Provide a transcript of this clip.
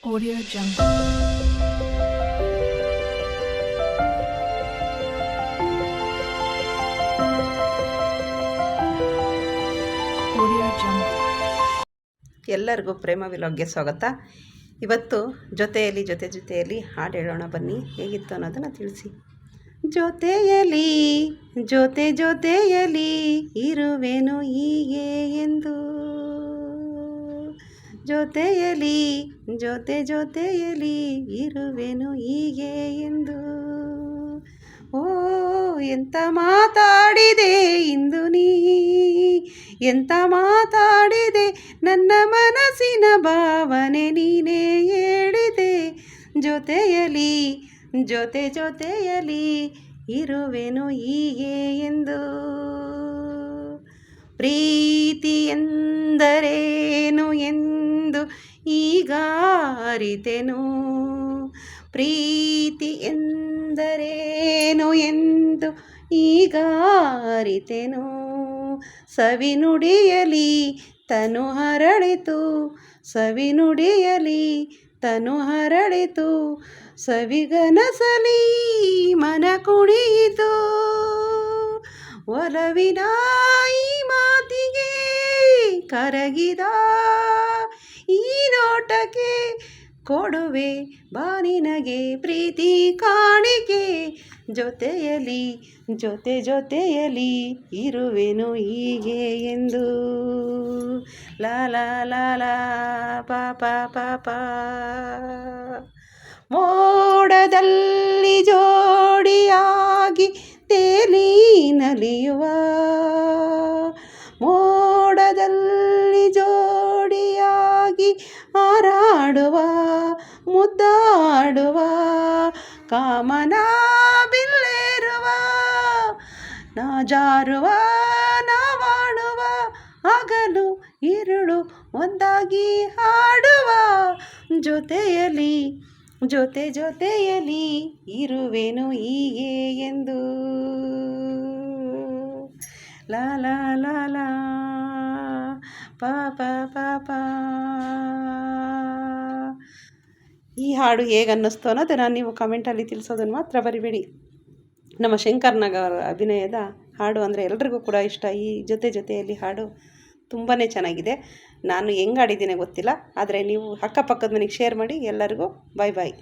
Audio Jungle. Audio Jungle. ಎಲ್ಲರಿಗೂ ಪ್ರೇಮ ವಿಲಾಗ್ಗೆ ಸ್ವಾಗತ. ಇವತ್ತು ಜೊತೆಯಲ್ಲಿ ಹಾಡು ಹೇಳೋಣ ಬನ್ನಿ. ಹೇಗಿತ್ತು ಅನ್ನೋದನ್ನು ತಿಳಿಸಿ. ಜೊತೆಯಲಿ ಇರುವೆನು ಹೀಗೆ ಎಂದು, ಜೊತೆಯಲಿ ಇರುವೆನು ಹೀಗೆ ಎಂದು. ಓ ಎಂತ ಮಾತಾಡಿದೆ ಇಂದು ನೀ, ಎಂತ ಮಾತಾಡಿದೆ, ನನ್ನ ಮನಸ್ಸಿನ ಭಾವನೆ ನೀನೇ ಹೇಳಿದೆ. ಜೊತೆಯಲಿ ಇರುವೆನು ಹೀಗೆ ಎಂದು. ಪ್ರೀತಿ ಎಂದರೇನು ಎಂದು ಈಗ ಅರಿತೆನು, ಪ್ರೀತಿ ಎಂದರೇನು ಎಂದು ಈಗ ಅರಿತೆನು. ಸವಿನುಡಿಯಲಿ ತನು ಹರಳಿತು, ಸವಿನುಡಿಯಲಿ ತನು ಹರಳಿತು, ಸವಿಗನಸಲಿ ಮನ ಕುಣಿಯಿತು. ಒಲವಿನ ಈ ಮಾತಿಗೆ ಕರಗಿದ ಈ ನೋಟಕ್ಕೆ ಕೊಡುವೆ ಬಾನಿನಗೆ ಪ್ರೀತಿ ಕಾಣಿಕೆ. ಜೊತೆಯಲಿ ಇರುವೆನು ಹೀಗೆ ಎಂದು. ಲಾ ಲಾ ಲಾ ಲಾ ಪಾಪ ಮೋಡದಲ್ಲಿ ಜೋಡಿಯಾಗಿ ತೇಲಿ ನಲಿಯುವ, ಮೋಡದಲ್ಲಿ ಜೋಡಿಯಾಗಿ ಹಾರಾಡುವ, ಮುದ್ದಾಡುವ, ಕಾಮನ ಬಿಲ್ಲೇರುವ, ಜಾರುವ ನಾವಾಡುವ, ಹಗಲು ഇരുಳು ಒಂದಾಗಿ ಹಾಡುವ. ಜೊತೆಯಲಿ ಇರುವೆನು ಹೀಗೆ ಎಂದು. ಲಾ ಲಾ ಲಾ ಲಾ ಪಾಪ. ಈ ಹಾಡು ಹೇಗೆ ಅನ್ನಿಸ್ತು ಅನ್ನೋದನ್ನು ನೀವು ಕಮೆಂಟಲ್ಲಿ ತಿಳಿಸೋದನ್ನು ಮಾತ್ರ ಬರಿಬೇಡಿ. ನಮ್ಮ ಶಂಕರ್ನಾಗ್ ಅವರ ಅಭಿನಯದ ಹಾಡು ಅಂದರೆ ಎಲ್ರಿಗೂ ಕೂಡ ಇಷ್ಟ. ಈ ಜೊತೆಯಲ್ಲಿ ಹಾಡು ತುಂಬಾ ಚೆನ್ನಾಗಿದೆ. ನಾನು ಹೆಂಗೆ ಹಾಡಿದ್ದೀನಿ ಗೊತ್ತಿಲ್ಲ, ಆದರೆ ನೀವು ಅಕ್ಕಪಕ್ಕದ ಮನೆಗೆ ಶೇರ್ ಮಾಡಿ. ಎಲ್ಲರಿಗೂ ಬಾಯ್.